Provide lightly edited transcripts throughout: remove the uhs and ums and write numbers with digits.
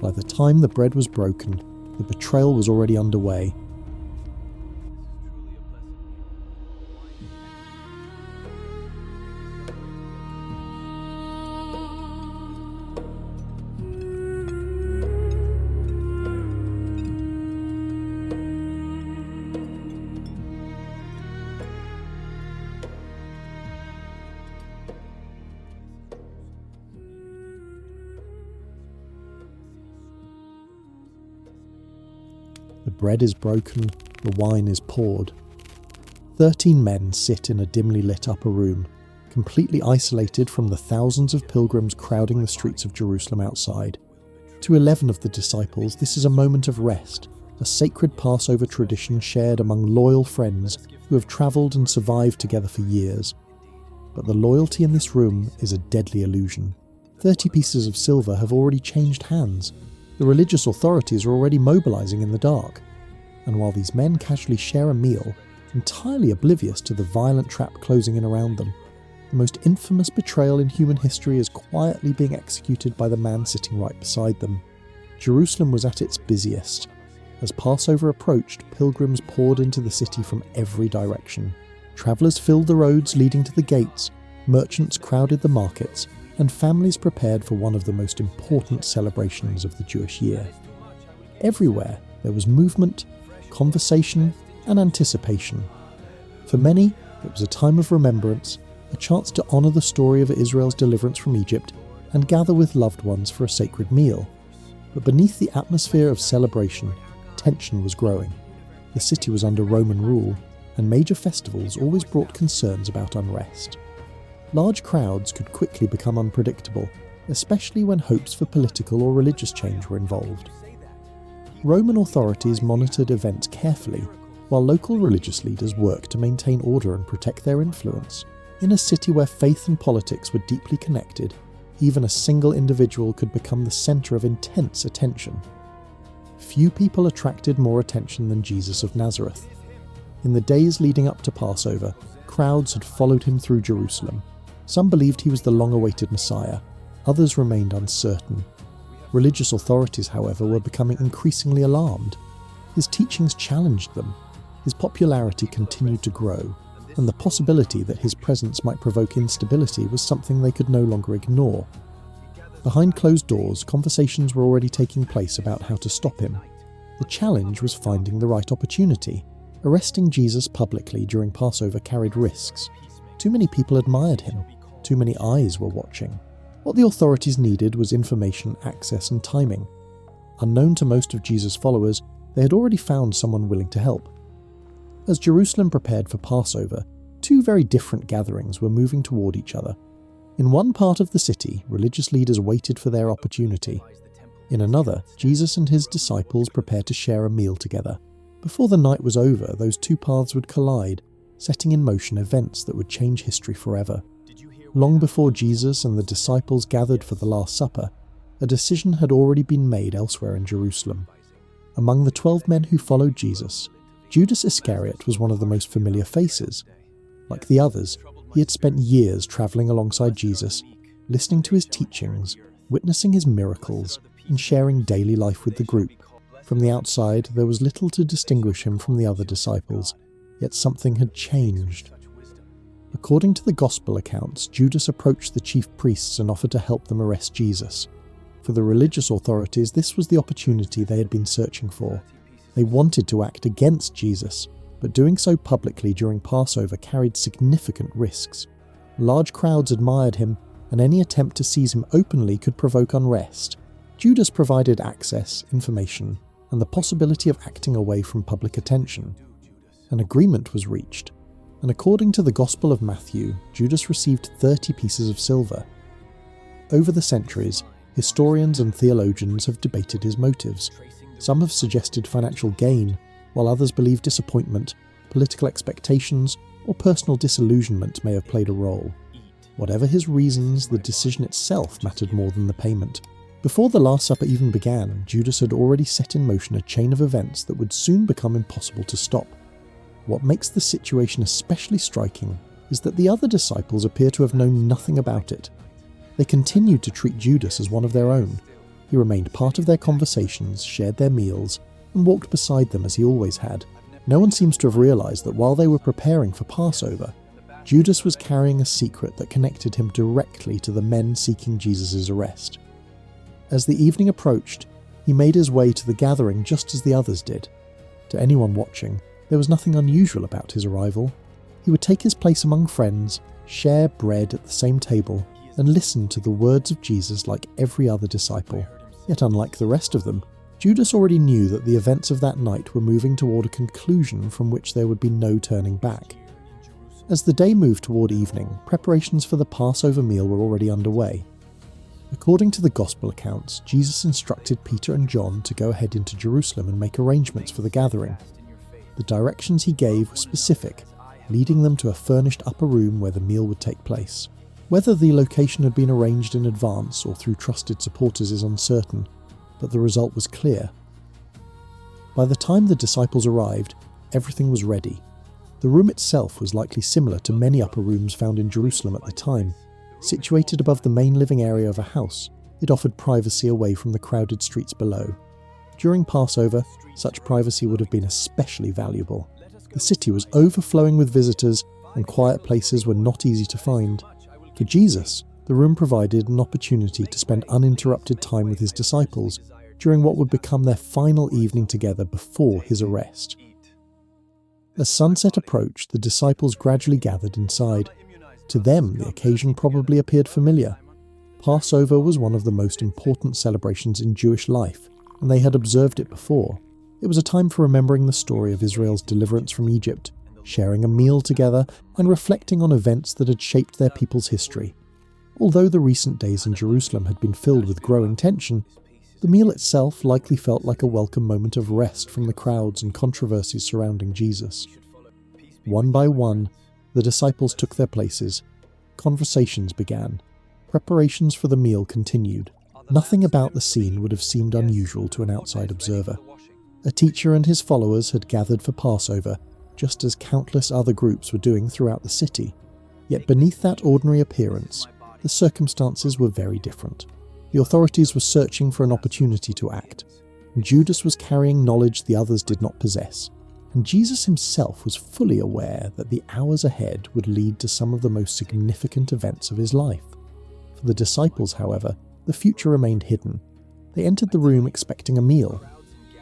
By the time the bread was broken, the betrayal was already underway. The bread is broken, the wine is poured. 13 men sit in a dimly lit upper room, completely isolated from the thousands of pilgrims crowding the streets of Jerusalem outside. To 11 of the disciples, this is a moment of rest, a sacred Passover tradition shared among loyal friends who have travelled and survived together for years. But the loyalty in this room is a deadly illusion. 30 pieces of silver have already changed hands. The religious authorities are already mobilising in the dark, and while these men casually share a meal, entirely oblivious to the violent trap closing in around them, the most infamous betrayal in human history is quietly being executed by the man sitting right beside them. Jerusalem was at its busiest. As Passover approached, pilgrims poured into the city from every direction. Travellers filled the roads leading to the gates, merchants crowded the markets, and families prepared for one of the most important celebrations of the Jewish year. Everywhere there was movement, conversation, and anticipation. For many, it was a time of remembrance, a chance to honour the story of Israel's deliverance from Egypt and gather with loved ones for a sacred meal. But beneath the atmosphere of celebration, tension was growing. The city was under Roman rule, and major festivals always brought concerns about unrest. Large crowds could quickly become unpredictable, especially when hopes for political or religious change were involved. Roman authorities monitored events carefully, while local religious leaders worked to maintain order and protect their influence. In a city where faith and politics were deeply connected, even a single individual could become the centre of intense attention. Few people attracted more attention than Jesus of Nazareth. In the days leading up to Passover, crowds had followed him through Jerusalem. Some believed he was the long-awaited Messiah, others remained uncertain. Religious authorities, however, were becoming increasingly alarmed. His teachings challenged them, his popularity continued to grow, and the possibility that his presence might provoke instability was something they could no longer ignore. Behind closed doors, conversations were already taking place about how to stop him. The challenge was finding the right opportunity. Arresting Jesus publicly during Passover carried risks. Too many people admired him. Too many eyes were watching. What the authorities needed was information, access, and timing. Unknown to most of Jesus' followers, they had already found someone willing to help. As Jerusalem prepared for Passover, two very different gatherings were moving toward each other. In one part of the city, religious leaders waited for their opportunity. In another, Jesus and his disciples prepared to share a meal together. Before the night was over, those two paths would collide, setting in motion events that would change history forever. Long before Jesus and the disciples gathered for the Last Supper, a decision had already been made elsewhere in Jerusalem. Among the 12 men who followed Jesus, Judas Iscariot was one of the most familiar faces. Like the others, he had spent years travelling alongside Jesus, listening to his teachings, witnessing his miracles, and sharing daily life with the group. From the outside, there was little to distinguish him from the other disciples, yet something had changed. According to the Gospel accounts, Judas approached the chief priests and offered to help them arrest Jesus. For the religious authorities, this was the opportunity they had been searching for. They wanted to act against Jesus, but doing so publicly during Passover carried significant risks. Large crowds admired him, and any attempt to seize him openly could provoke unrest. Judas provided access, information, and the possibility of acting away from public attention. An agreement was reached, and according to the Gospel of Matthew, Judas received 30 pieces of silver. Over the centuries, historians and theologians have debated his motives. Some have suggested financial gain, while others believe disappointment, political expectations, or personal disillusionment may have played a role. Whatever his reasons, the decision itself mattered more than the payment. Before the Last Supper even began, Judas had already set in motion a chain of events that would soon become impossible to stop. What makes the situation especially striking is that the other disciples appear to have known nothing about it. They continued to treat Judas as one of their own. He He remained part of their conversations, shared their meals, and walked beside them as he always had. No one seems to have realised that while they were preparing for Passover, Judas was carrying a secret that connected him directly to the men seeking Jesus' arrest. As the evening approached, he made his way to the gathering just as the others did. To anyone watching, there was nothing unusual about his arrival. He would take his place among friends, share bread at the same table, and listen to the words of Jesus like every other disciple. Yet unlike the rest of them, Judas already knew that the events of that night were moving toward a conclusion from which there would be no turning back. As the day moved toward evening, preparations for the Passover meal were already underway. According to the Gospel accounts, Jesus instructed Peter and John to go ahead into Jerusalem and make arrangements for the gathering. The directions he gave were specific, leading them to a furnished upper room where the meal would take place. Whether the location had been arranged in advance or through trusted supporters is uncertain, but the result was clear. By the time the disciples arrived, everything was ready. The room itself was likely similar to many upper rooms found in Jerusalem at the time. Situated above the main living area of a house, it offered privacy away from the crowded streets below. During Passover, such privacy would have been especially valuable. The city was overflowing with visitors, and quiet places were not easy to find. For Jesus, the room provided an opportunity to spend uninterrupted time with his disciples during what would become their final evening together before his arrest. As sunset approached, the disciples gradually gathered inside. To them, the occasion probably appeared familiar. Passover was one of the most important celebrations in Jewish life, and they had observed it before. It was a time for remembering the story of Israel's deliverance from Egypt, sharing a meal together, and reflecting on events that had shaped their people's history. Although the recent days in Jerusalem had been filled with growing tension, the meal itself likely felt like a welcome moment of rest from the crowds and controversies surrounding Jesus. One by one, the disciples took their places. Conversations began. Preparations for the meal continued. Nothing about the scene would have seemed unusual to an outside observer. A teacher and his followers had gathered for Passover, just as countless other groups were doing throughout the city. Yet beneath that ordinary appearance, the circumstances were very different. The authorities were searching for an opportunity to act. Judas was carrying knowledge the others did not possess. And Jesus himself was fully aware that the hours ahead would lead to some of the most significant events of his life. For the disciples, however, the future remained hidden. They entered the room expecting a meal.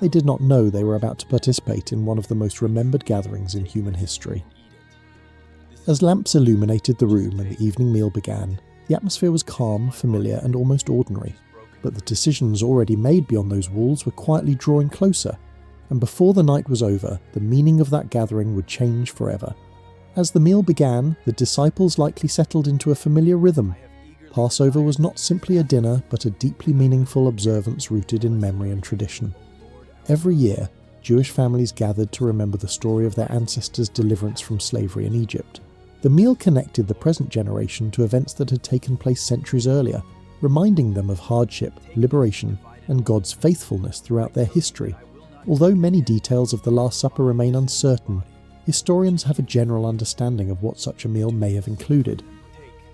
They did not know they were about to participate in one of the most remembered gatherings in human history. As lamps illuminated the room and the evening meal began, the atmosphere was calm, familiar, and almost ordinary. But the decisions already made beyond those walls were quietly drawing closer, and before the night was over, the meaning of that gathering would change forever. As the meal began, the disciples likely settled into a familiar rhythm. Passover was not simply a dinner, but a deeply meaningful observance rooted in memory and tradition. Every year, Jewish families gathered to remember the story of their ancestors' deliverance from slavery in Egypt. The meal connected the present generation to events that had taken place centuries earlier, reminding them of hardship, liberation, and God's faithfulness throughout their history. Although many details of the Last Supper remain uncertain, historians have a general understanding of what such a meal may have included.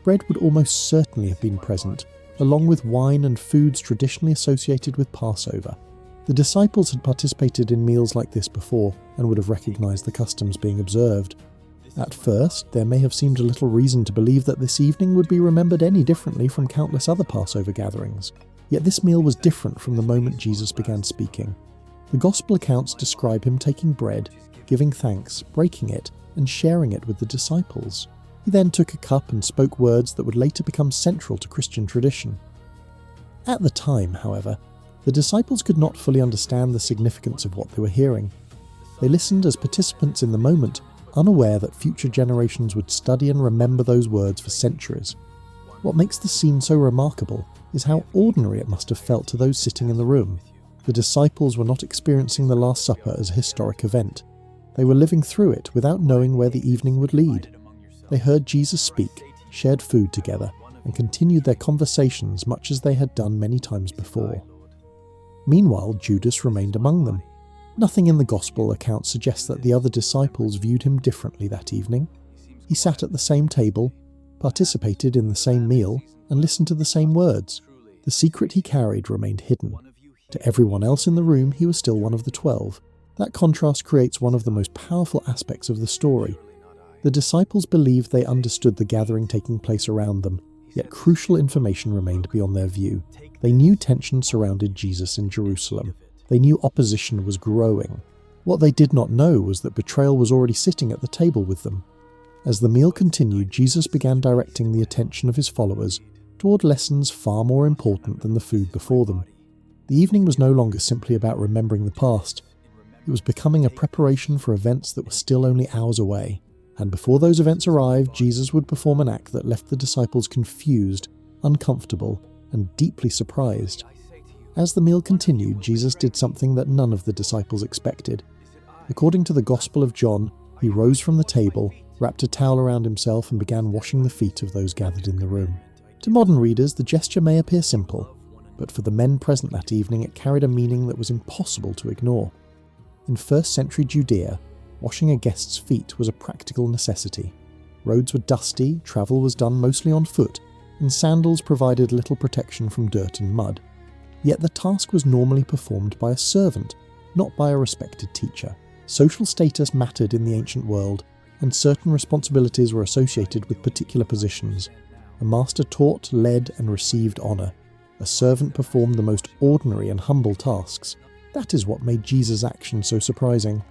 Bread would almost certainly have been present, along with wine and foods traditionally associated with Passover. The disciples had participated in meals like this before and would have recognized the customs being observed. At first, there may have seemed a little reason to believe that this evening would be remembered any differently from countless other Passover gatherings. Yet this meal was different from the moment Jesus began speaking. The Gospel accounts describe him taking bread, giving thanks, breaking it, and sharing it with the disciples. He then took a cup and spoke words that would later become central to Christian tradition. At the time, however, the disciples could not fully understand the significance of what they were hearing. They listened as participants in the moment, unaware that future generations would study and remember those words for centuries. What makes the scene so remarkable is how ordinary it must have felt to those sitting in the room. The disciples were not experiencing the Last Supper as a historic event. They were living through it without knowing where the evening would lead. They heard Jesus speak, shared food together, and continued their conversations much as they had done many times before. Meanwhile, Judas remained among them. Nothing in the Gospel account suggests that the other disciples viewed him differently that evening. He sat at the same table, participated in the same meal, and listened to the same words. The secret he carried remained hidden. To everyone else in the room, he was still one of the 12. That contrast creates one of the most powerful aspects of the story. The disciples believed they understood the gathering taking place around them, yet crucial information remained beyond their view. They knew tension surrounded Jesus in Jerusalem. They knew opposition was growing. What they did not know was that betrayal was already sitting at the table with them. As the meal continued, Jesus began directing the attention of his followers toward lessons far more important than the food before them. The evening was no longer simply about remembering the past. It was becoming a preparation for events that were still only hours away. And before those events arrived, Jesus would perform an act that left the disciples confused, uncomfortable, and deeply surprised. As the meal continued, Jesus did something that none of the disciples expected. According to the Gospel of John, he rose from the table, wrapped a towel around himself, and began washing the feet of those gathered in the room. To modern readers, the gesture may appear simple, but for the men present that evening it carried a meaning that was impossible to ignore. In first-century Judea, washing a guest's feet was a practical necessity. Roads were dusty, travel was done mostly on foot, and sandals provided little protection from dirt and mud. Yet the task was normally performed by a servant, not by a respected teacher. Social status mattered in the ancient world, and certain responsibilities were associated with particular positions. A master taught, led, and received honour. A servant performed the most ordinary and humble tasks. That is what made Jesus' action so surprising.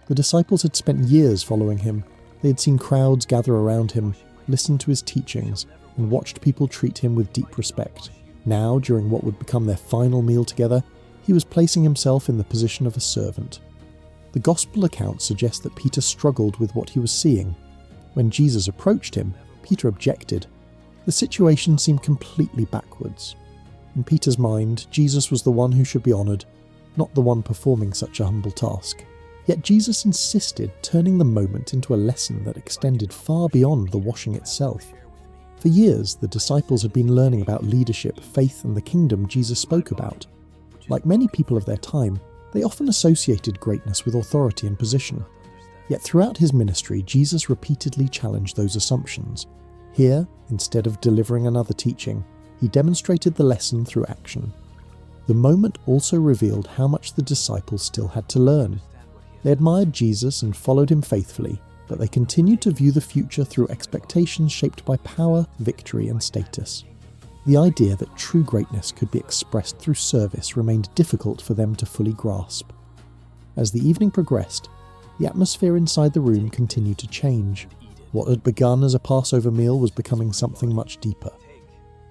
The disciples had spent years following him. They had seen crowds gather around him, listened to his teachings, and watched people treat him with deep respect. Now, during what would become their final meal together, he was placing himself in the position of a servant. The Gospel accounts suggest that Peter struggled with what he was seeing. When Jesus approached him, Peter objected. The situation seemed completely backwards. In Peter's mind, Jesus was the one who should be honoured, not the one performing such a humble task. Yet Jesus insisted, turning the moment into a lesson that extended far beyond the washing itself. For years, the disciples had been learning about leadership, faith, and the kingdom Jesus spoke about. Like many people of their time, they often associated greatness with authority and position. Yet throughout his ministry, Jesus repeatedly challenged those assumptions. Here, instead of delivering another teaching, he demonstrated the lesson through action. The moment also revealed how much the disciples still had to learn. They admired Jesus and followed him faithfully, but they continued to view the future through expectations shaped by power, victory, and status. The idea that true greatness could be expressed through service remained difficult for them to fully grasp. As the evening progressed, the atmosphere inside the room continued to change. What had begun as a Passover meal was becoming something much deeper.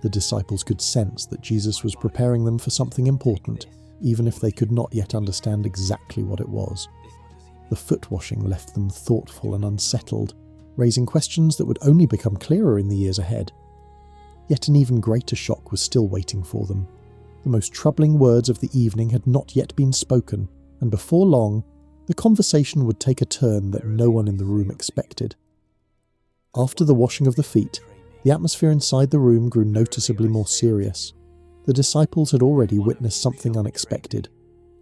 The disciples could sense that Jesus was preparing them for something important, even if they could not yet understand exactly what it was. The foot washing left them thoughtful and unsettled, raising questions that would only become clearer in the years ahead. Yet an even greater shock was still waiting for them. The most troubling words of the evening had not yet been spoken, and before long, the conversation would take a turn that no one in the room expected. After the washing of the feet, the atmosphere inside the room grew noticeably more serious. The disciples had already witnessed something unexpected,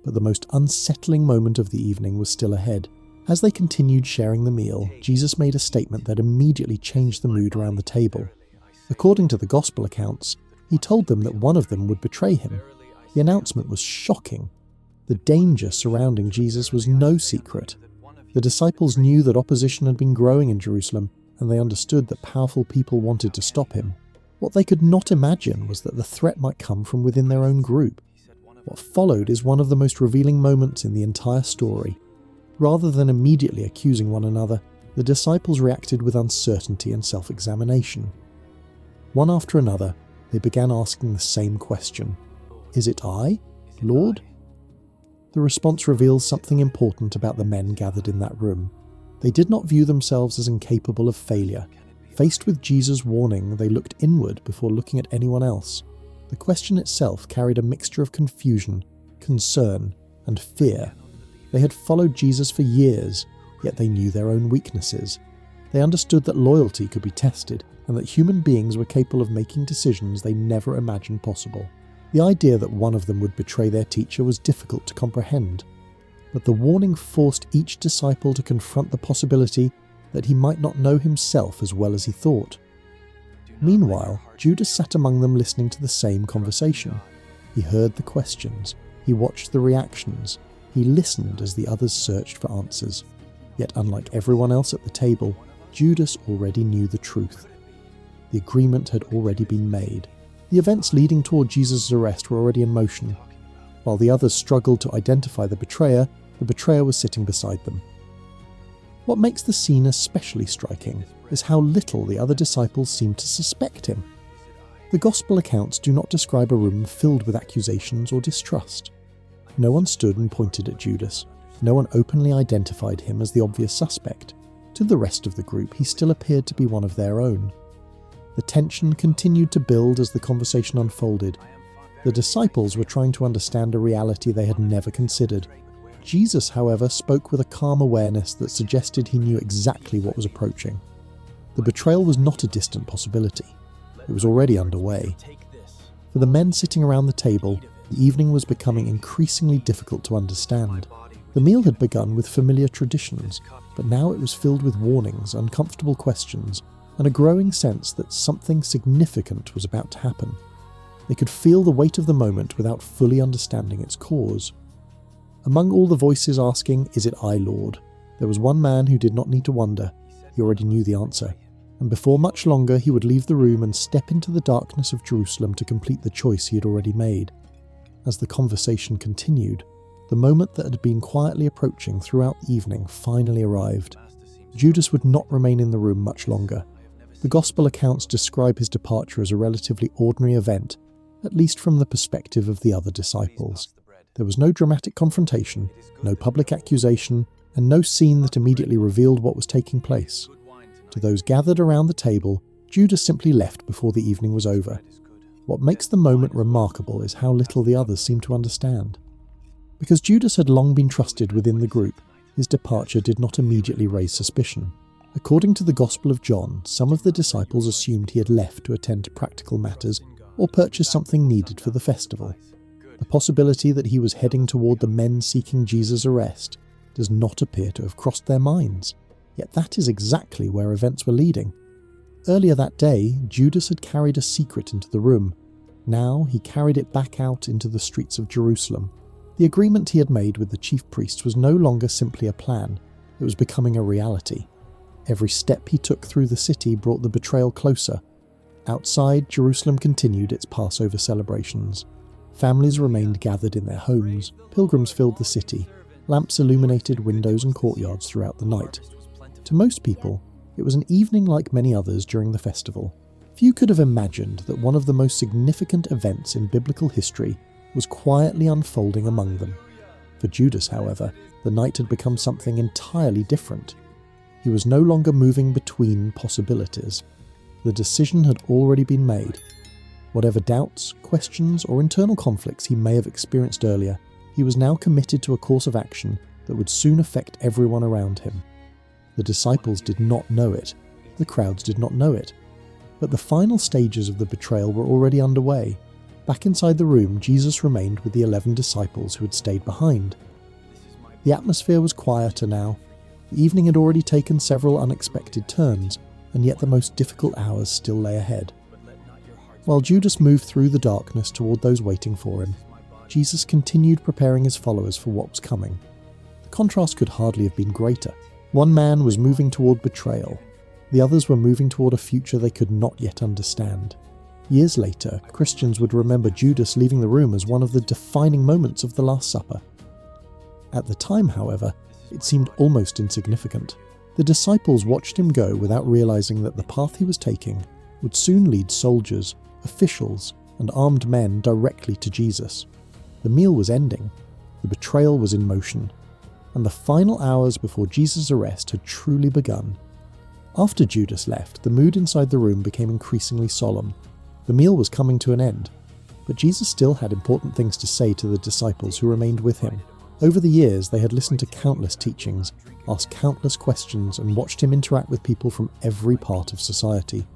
but the most unsettling moment of the evening was still ahead. As they continued sharing the meal, Jesus made a statement that immediately changed the mood around the table. According to the Gospel accounts, he told them that one of them would betray him. The announcement was shocking. The danger surrounding Jesus was no secret. The disciples knew that opposition had been growing in Jerusalem, and they understood that powerful people wanted to stop him. What they could not imagine was that the threat might come from within their own group. What followed is one of the most revealing moments in the entire story. Rather than immediately accusing one another, the disciples reacted with uncertainty and self-examination. One after another, they began asking the same question. Is it I, Lord? The response reveals something important about the men gathered in that room. They did not view themselves as incapable of failure. Faced with Jesus' warning, they looked inward before looking at anyone else. The question itself carried a mixture of confusion, concern, and fear. They had followed Jesus for years, yet they knew their own weaknesses. They understood that loyalty could be tested, and that human beings were capable of making decisions they never imagined possible. The idea that one of them would betray their teacher was difficult to comprehend, but the warning forced each disciple to confront the possibility that he might not know himself as well as he thought. Meanwhile, Judas sat among them listening to the same conversation. He heard the questions, he watched the reactions, he listened as the others searched for answers. Yet unlike everyone else at the table, Judas already knew the truth. The agreement had already been made. The events leading toward Jesus' arrest were already in motion. While the others struggled to identify the betrayer was sitting beside them. What makes the scene especially striking is how little the other disciples seemed to suspect him. The Gospel accounts do not describe a room filled with accusations or distrust. No one stood and pointed at Judas. No one openly identified him as the obvious suspect. To the rest of the group, he still appeared to be one of their own. The tension continued to build as the conversation unfolded. The disciples were trying to understand a reality they had never considered. Jesus, however, spoke with a calm awareness that suggested he knew exactly what was approaching. The betrayal was not a distant possibility. It was already underway. For the men sitting around the table, the evening was becoming increasingly difficult to understand. The meal had begun with familiar traditions, but now it was filled with warnings, uncomfortable questions, and a growing sense that something significant was about to happen. They could feel the weight of the moment without fully understanding its cause. Among all the voices asking, "Is it I, Lord?" there was one man who did not need to wonder. He already knew the answer. And before much longer, he would leave the room and step into the darkness of Jerusalem to complete the choice he had already made. As the conversation continued, the moment that had been quietly approaching throughout the evening finally arrived. Judas would not remain in the room much longer. The Gospel accounts describe his departure as a relatively ordinary event, at least from the perspective of the other disciples. There was no dramatic confrontation, no public accusation, and no scene that immediately revealed what was taking place. To those gathered around the table, Judas simply left before the evening was over. What makes the moment remarkable is how little the others seemed to understand. Because Judas had long been trusted within the group, his departure did not immediately raise suspicion. According to the Gospel of John, some of the disciples assumed he had left to attend to practical matters or purchase something needed for the festival. The possibility that he was heading toward the men seeking Jesus' arrest does not appear to have crossed their minds. Yet that is exactly where events were leading. Earlier that day, Judas had carried a secret into the room. Now he carried it back out into the streets of Jerusalem. The agreement he had made with the chief priests was no longer simply a plan. It was becoming a reality. Every step he took through the city brought the betrayal closer. Outside, Jerusalem continued its Passover celebrations. Families remained gathered in their homes. Pilgrims filled the city. Lamps illuminated windows and courtyards throughout the night. To most people, it was an evening like many others during the festival. Few could have imagined that one of the most significant events in biblical history was quietly unfolding among them. For Judas, however, the night had become something entirely different. He was no longer moving between possibilities. The decision had already been made. Whatever doubts, questions, or internal conflicts he may have experienced earlier, he was now committed to a course of action that would soon affect everyone around him. The disciples did not know it. The crowds did not know it. But the final stages of the betrayal were already underway. Back inside the room, Jesus remained with the 11 disciples who had stayed behind. The atmosphere was quieter now. The evening had already taken several unexpected turns, and yet the most difficult hours still lay ahead. While Judas moved through the darkness toward those waiting for him, Jesus continued preparing his followers for what was coming. The contrast could hardly have been greater. One man was moving toward betrayal. The others were moving toward a future they could not yet understand. Years later, Christians would remember Judas leaving the room as one of the defining moments of the Last Supper. At the time, however, it seemed almost insignificant. The disciples watched him go without realizing that the path he was taking would soon lead soldiers, officials, and armed men directly to Jesus. The meal was ending. The betrayal was in motion. And the final hours before Jesus' arrest had truly begun. After Judas left, the mood inside the room became increasingly solemn. The meal was coming to an end, but Jesus still had important things to say to the disciples who remained with him. Over the years, they had listened to countless teachings, asked countless questions, and watched him interact with people from every part of society.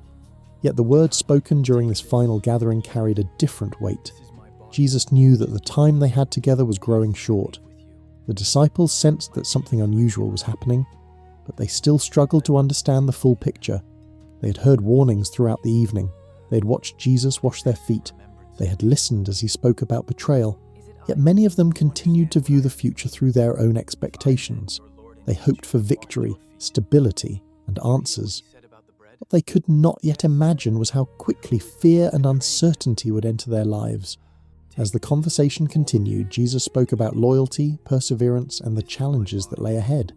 Yet the words spoken during this final gathering carried a different weight. Jesus knew that the time they had together was growing short. The disciples sensed that something unusual was happening, but they still struggled to understand the full picture. They had heard warnings throughout the evening. They had watched Jesus wash their feet. They had listened as he spoke about betrayal. Yet many of them continued to view the future through their own expectations. They hoped for victory, stability, and answers. What they could not yet imagine was how quickly fear and uncertainty would enter their lives. As the conversation continued, Jesus spoke about loyalty, perseverance, and the challenges that lay ahead.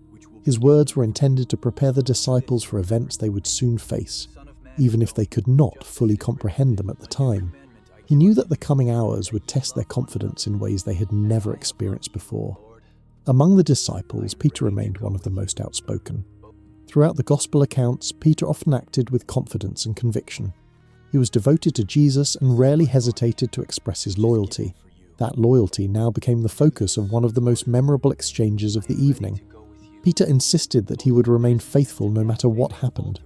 His words were intended to prepare the disciples for events they would soon face, even if they could not fully comprehend them at the time. He knew that the coming hours would test their confidence in ways they had never experienced before. Among the disciples, Peter remained one of the most outspoken. Throughout the Gospel accounts, Peter often acted with confidence and conviction. He was devoted to Jesus and rarely hesitated to express his loyalty. That loyalty now became the focus of one of the most memorable exchanges of the evening. Peter insisted that he would remain faithful no matter what happened.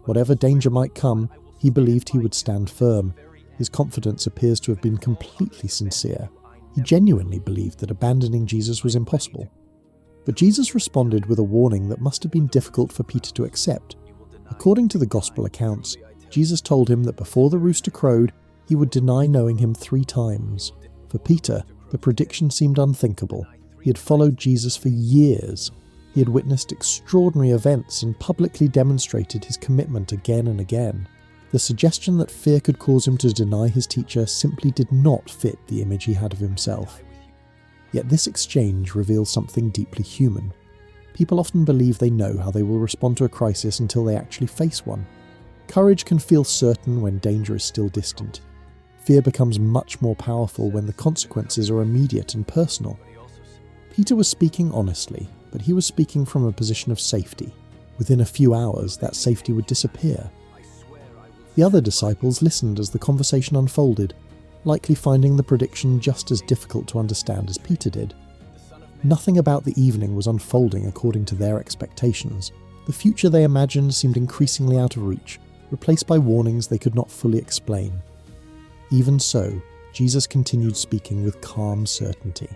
Whatever danger might come, he believed he would stand firm. His confidence appears to have been completely sincere. He genuinely believed that abandoning Jesus was impossible. But Jesus responded with a warning that must have been difficult for Peter to accept. According to the Gospel accounts, Jesus told him that before the rooster crowed, he would deny knowing him 3 times. For Peter, the prediction seemed unthinkable. He had followed Jesus for years. He had witnessed extraordinary events and publicly demonstrated his commitment again and again. The suggestion that fear could cause him to deny his teacher simply did not fit the image he had of himself. Yet this exchange reveals something deeply human. People often believe they know how they will respond to a crisis until they actually face one. Courage can feel certain when danger is still distant. Fear becomes much more powerful when the consequences are immediate and personal. Peter was speaking honestly, but he was speaking from a position of safety. Within a few hours, that safety would disappear. The other disciples listened as the conversation unfolded, likely finding the prediction just as difficult to understand as Peter did. Nothing about the evening was unfolding according to their expectations. The future they imagined seemed increasingly out of reach, replaced by warnings they could not fully explain. Even so, Jesus continued speaking with calm certainty.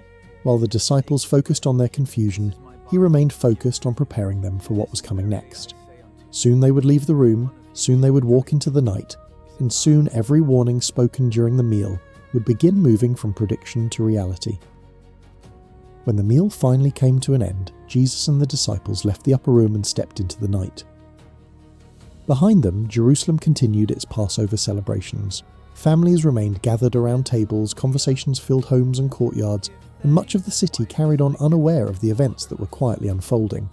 While the disciples focused on their confusion, he remained focused on preparing them for what was coming next. Soon they would leave the room, soon they would walk into the night, and soon every warning spoken during the meal would begin moving from prediction to reality. When the meal finally came to an end, Jesus and the disciples left the upper room and stepped into the night. Behind them, Jerusalem continued its Passover celebrations. Families remained gathered around tables, conversations filled homes and courtyards, and much of the city carried on unaware of the events that were quietly unfolding.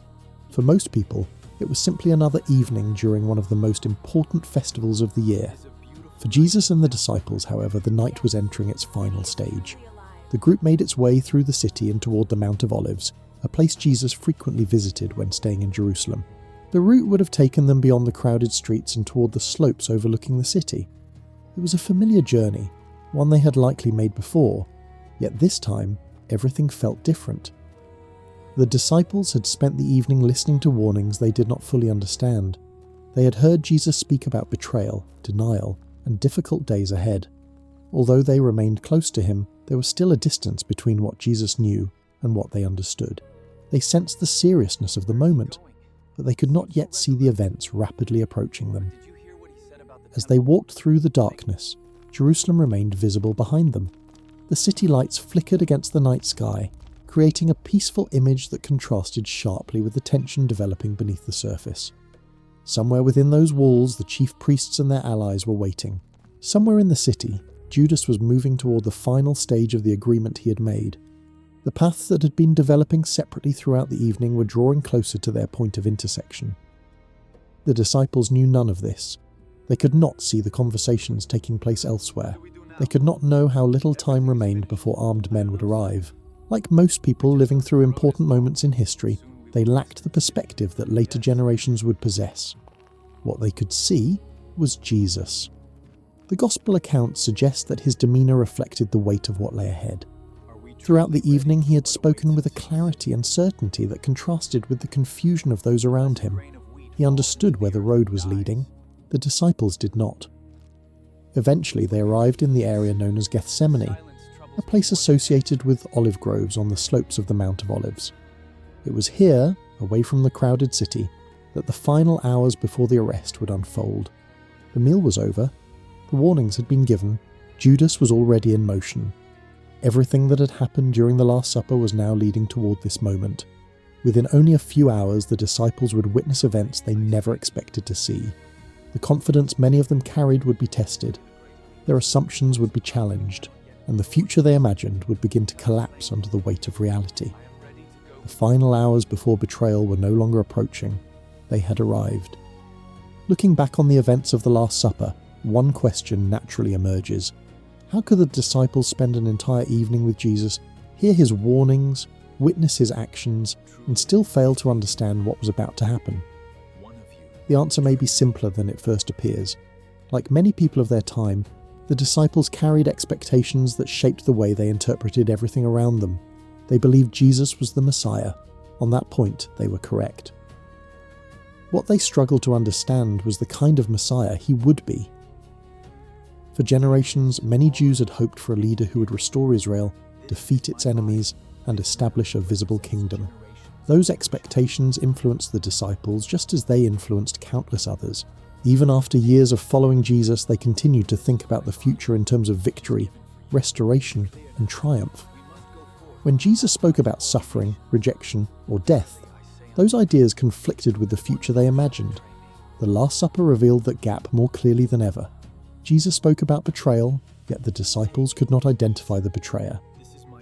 For most people, it was simply another evening during one of the most important festivals of the year. For Jesus and the disciples, however, the night was entering its final stage. The group made its way through the city and toward the Mount of Olives, a place Jesus frequently visited when staying in Jerusalem. The route would have taken them beyond the crowded streets and toward the slopes overlooking the city. It was a familiar journey, one they had likely made before, yet this time everything felt different. The disciples had spent the evening listening to warnings they did not fully understand. They had heard Jesus speak about betrayal, denial, and difficult days ahead. Although they remained close to him, there was still a distance between what Jesus knew and what they understood. They sensed the seriousness of the moment, but they could not yet see the events rapidly approaching them. As they walked through the darkness, Jerusalem remained visible behind them. The city lights flickered against the night sky, creating a peaceful image that contrasted sharply with the tension developing beneath the surface. Somewhere within those walls, the chief priests and their allies were waiting. Somewhere in the city, Judas was moving toward the final stage of the agreement he had made. The paths that had been developing separately throughout the evening were drawing closer to their point of intersection. The disciples knew none of this. They could not see the conversations taking place elsewhere. They could not know how little time remained before armed men would arrive. Like most people living through important moments in history, they lacked the perspective that later generations would possess. What they could see was Jesus. The Gospel accounts suggest that his demeanour reflected the weight of what lay ahead. Throughout the evening he had spoken with a clarity and certainty that contrasted with the confusion of those around him. He understood where the road was leading. The disciples did not. Eventually they arrived in the area known as Gethsemane, a place associated with olive groves on the slopes of the Mount of Olives. It was here, away from the crowded city, that the final hours before the arrest would unfold. The meal was over. The warnings had been given. Judas was already in motion. Everything that had happened during the Last Supper was now leading toward this moment. Within only a few hours, the disciples would witness events they never expected to see. The confidence many of them carried would be tested. Their assumptions would be challenged, and the future they imagined would begin to collapse under the weight of reality. The final hours before betrayal were no longer approaching. They had arrived. Looking back on the events of the Last Supper, one question naturally emerges. How could the disciples spend an entire evening with Jesus, hear his warnings, witness his actions, and still fail to understand what was about to happen? The answer may be simpler than it first appears. Like many people of their time, the disciples carried expectations that shaped the way they interpreted everything around them. They believed Jesus was the Messiah. On that point, they were correct. What they struggled to understand was the kind of Messiah he would be. For generations, many Jews had hoped for a leader who would restore Israel, defeat its enemies, and establish a visible kingdom. Those expectations influenced the disciples just as they influenced countless others. Even after years of following Jesus, they continued to think about the future in terms of victory, restoration, and triumph. When Jesus spoke about suffering, rejection, or death, those ideas conflicted with the future they imagined. The Last Supper revealed that gap more clearly than ever. Jesus spoke about betrayal, yet the disciples could not identify the betrayer.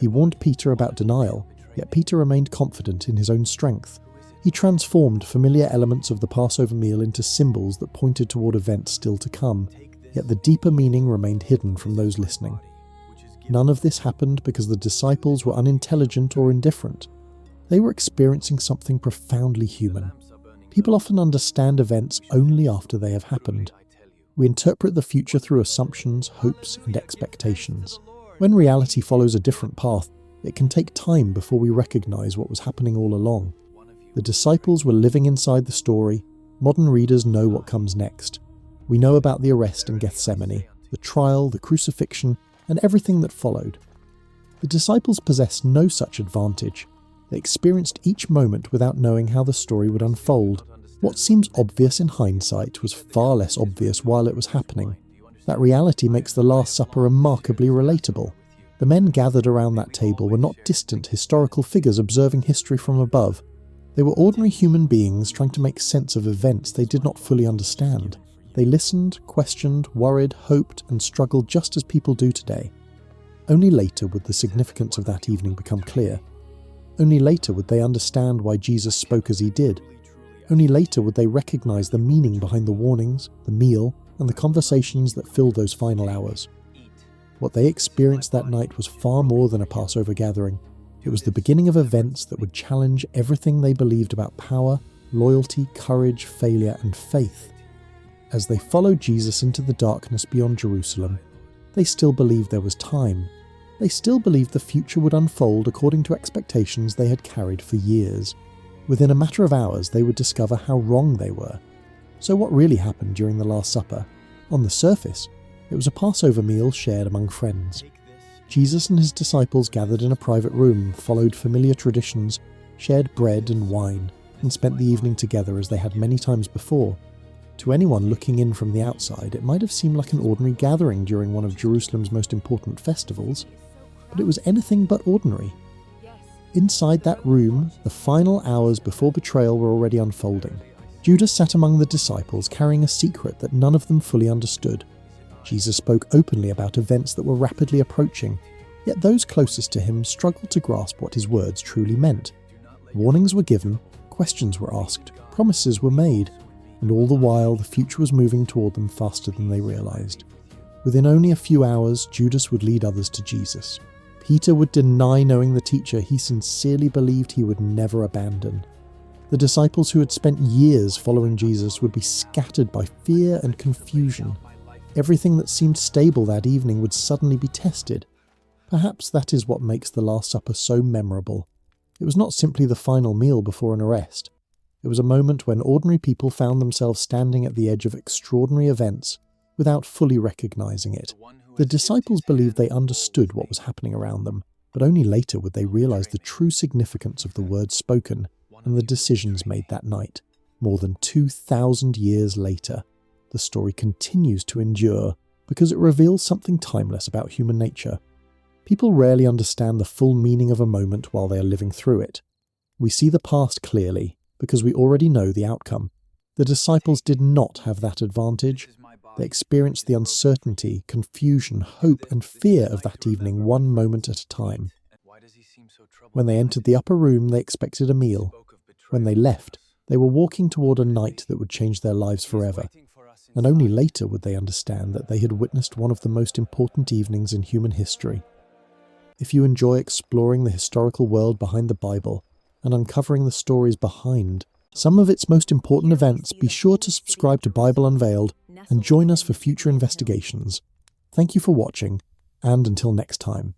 He warned Peter about denial, yet Peter remained confident in his own strength. He transformed familiar elements of the Passover meal into symbols that pointed toward events still to come, yet the deeper meaning remained hidden from those listening. None of this happened because the disciples were unintelligent or indifferent. They were experiencing something profoundly human. People often understand events only after they have happened. We interpret the future through assumptions, hopes, and expectations. When reality follows a different path, it can take time before we recognize what was happening all along. The disciples were living inside the story. Modern readers know what comes next. We know about the arrest in Gethsemane, the trial, the crucifixion, and everything that followed. The disciples possessed no such advantage. They experienced each moment without knowing how the story would unfold. What seems obvious in hindsight was far less obvious while it was happening. That reality makes the Last Supper remarkably relatable. The men gathered around that table were not distant historical figures observing history from above. They were ordinary human beings trying to make sense of events they did not fully understand. They listened, questioned, worried, hoped, and struggled just as people do today. Only later would the significance of that evening become clear. Only later would they understand why Jesus spoke as he did. Only later would they recognize the meaning behind the warnings, the meal, and the conversations that filled those final hours. What they experienced that night was far more than a Passover gathering. It was the beginning of events that would challenge everything they believed about power, loyalty, courage, failure, and faith. As they followed Jesus into the darkness beyond Jerusalem, they still believed there was time. They still believed the future would unfold according to expectations they had carried for years. Within a matter of hours, they would discover how wrong they were. So what really happened during the Last Supper? On the surface, it was a Passover meal shared among friends. Jesus and his disciples gathered in a private room, followed familiar traditions, shared bread and wine, and spent the evening together as they had many times before. To anyone looking in from the outside, it might have seemed like an ordinary gathering during one of Jerusalem's most important festivals, but it was anything but ordinary. Inside that room, the final hours before betrayal were already unfolding. Judas sat among the disciples, carrying a secret that none of them fully understood. Jesus spoke openly about events that were rapidly approaching, yet those closest to him struggled to grasp what his words truly meant. Warnings were given, questions were asked, promises were made, and all the while the future was moving toward them faster than they realized. Within only a few hours, Judas would lead others to Jesus. Peter would deny knowing the teacher he sincerely believed he would never abandon. The disciples who had spent years following Jesus would be scattered by fear and confusion. Everything that seemed stable that evening would suddenly be tested. Perhaps that is what makes the Last Supper so memorable. It was not simply the final meal before an arrest. It was a moment when ordinary people found themselves standing at the edge of extraordinary events without fully recognizing it. The disciples believed they understood what was happening around them, but only later would they realize the true significance of the words spoken and the decisions made that night. More than 2,000 years later, the story continues to endure, because it reveals something timeless about human nature. People rarely understand the full meaning of a moment while they are living through it. We see the past clearly because we already know the outcome. The disciples did not have that advantage. They experienced the uncertainty, confusion, hope, and fear of that evening one moment at a time. When they entered the upper room, they expected a meal. When they left, they were walking toward a night that would change their lives forever. And only later would they understand that they had witnessed one of the most important evenings in human history. If you enjoy exploring the historical world behind the Bible and uncovering the stories behind some of its most important events, be sure to subscribe to Bible Unveiled and join us for future investigations. Thank you for watching, and until next time.